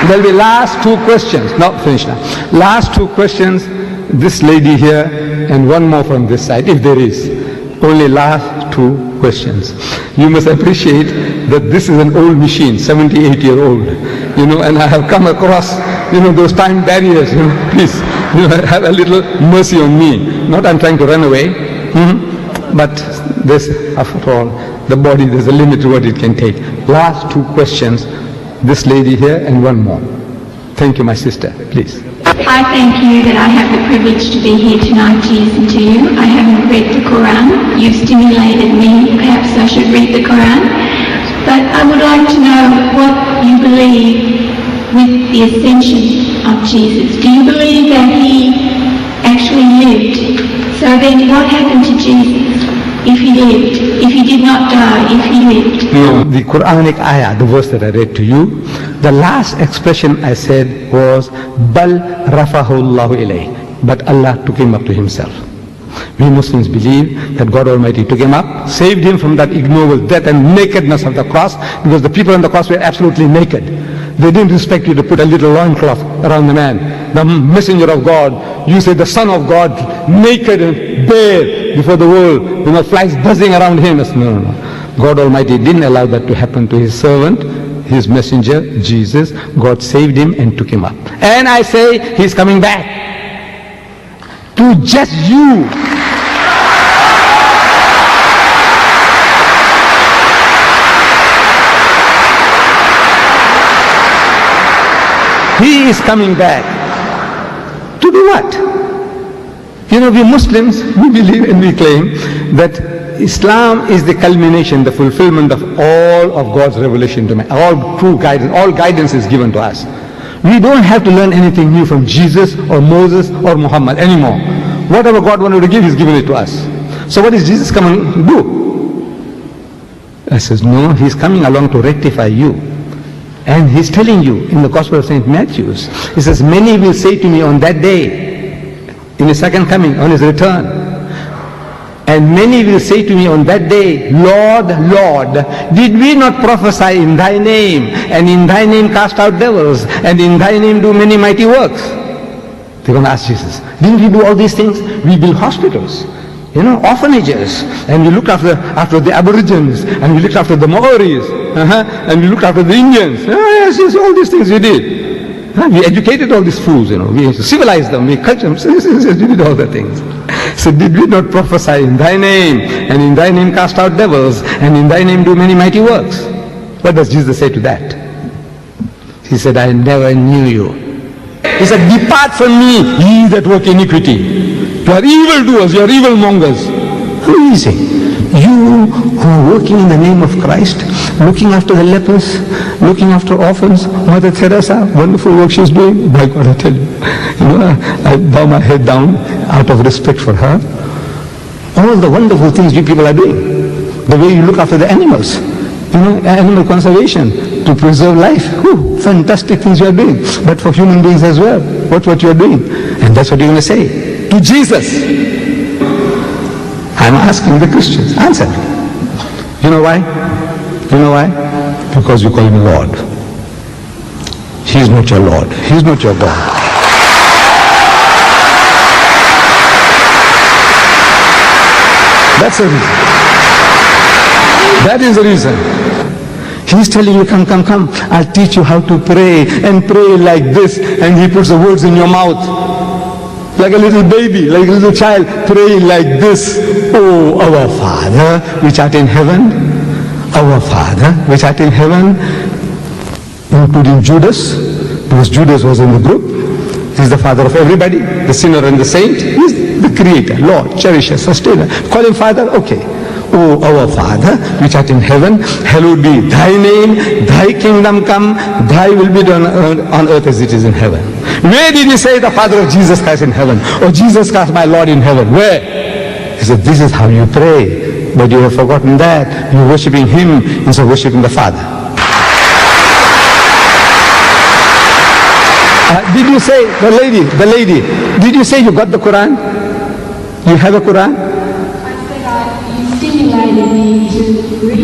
There'll be last two questions. No, finish now. Last two questions. This lady here and one more from this side, if there is. Only last two questions. You must appreciate that this is an old machine, 78-year-old. And I have come across, those time barriers. Please, have a little mercy on me. Not I'm trying to run away, but this, after all, the body, there's a limit to what it can take. Last two questions. This lady here and one more. Thank you, my sister. Please. I thank you that I have the privilege to be here tonight to listen to you. I haven't read the Quran. You've stimulated me. Perhaps I should read the Quran. But I would like to know what you believe with the ascension of Jesus. Do you believe that he actually lived? So then what happened to Jesus if he lived? If he did not die, if he lived? The Quranic ayah, the verse that I read to you, the last expression I said was, Bal rafahu Allahu ilayh. But Allah took him up to himself. We Muslims believe that God Almighty took him up, saved him from that ignoble death and nakedness of the cross, because the people on the cross were absolutely naked. They didn't respect you to put a little loincloth around the man. The messenger of God, you say the son of God, naked and bare before the world, flies buzzing around him. No. God Almighty didn't allow that to happen to his servant, his messenger, Jesus. God saved him and took him up. And I say, he's coming back to just you. He is coming back. To do what? We Muslims, we believe and we claim that Islam is the culmination, the fulfillment of all of God's revelation to man. All true guidance, all guidance is given to us. We don't have to learn anything new from Jesus or Moses or Muhammad anymore. Whatever God wanted to give, He's given it to us. So what is Jesus coming to do? I says, no, He's coming along to rectify you. And He's telling you in the Gospel of St. Matthew, He says, many will say to me on that day, in His second coming, on His return, and many will say to me on that day, Lord, Lord, did we not prophesy in Thy name, and in Thy name cast out devils, and in Thy name do many mighty works? They're going to ask Jesus, didn't we do all these things? We built hospitals, orphanages, and we looked after the Aborigines, and we looked after the Maoris, and we looked after the Indians. Yes, all these things we did. We educated all these fools, we civilized them, we cultured them, we did all the things. So did we not prophesy in Thy name, and in Thy name cast out devils, and in Thy name do many mighty works? What does Jesus say to that? He said, I never knew you. He said, depart from me, ye that work iniquity. You are evildoers, you are evilmongers. Who is he? You who are working in the name of Christ, looking after the lepers, looking after orphans. Mother Teresa, wonderful work she's doing. By God, I tell you, I bow my head down out of respect for her. All the wonderful things you people are doing. The way you look after the animals, animal conservation, to preserve life. Whew, fantastic things you are doing. But for human beings as well, what you are doing. And that's what you're going to say to Jesus. I'm asking the Christians, answer me. You know why? Because you call him Lord. He's not your Lord. He's not your God. That's the reason. That is the reason. He's telling you, come, I'll teach you how to pray, and pray like this, and He puts the words in your mouth. Like a little baby, like a little child, praying like this. Oh, our Father, which art in heaven. Our Father, which art in heaven. Including Judas, because Judas was in the group. He's the father of everybody, the sinner and the saint. He's the creator, Lord, cherisher, sustainer. Call him Father, okay. Oh, our Father, which art in heaven, hallowed be Thy name, Thy kingdom come, Thy will be done on earth as it is in heaven. Where did He say the Father of Jesus Christ in heaven? Or Jesus Christ my Lord in heaven? Where? He said, this is how you pray. But you have forgotten that. You're worshipping Him instead of worshipping the Father. Did you say, the lady, did you say you got the Quran? You have a Quran? I said you stimulated me to read it.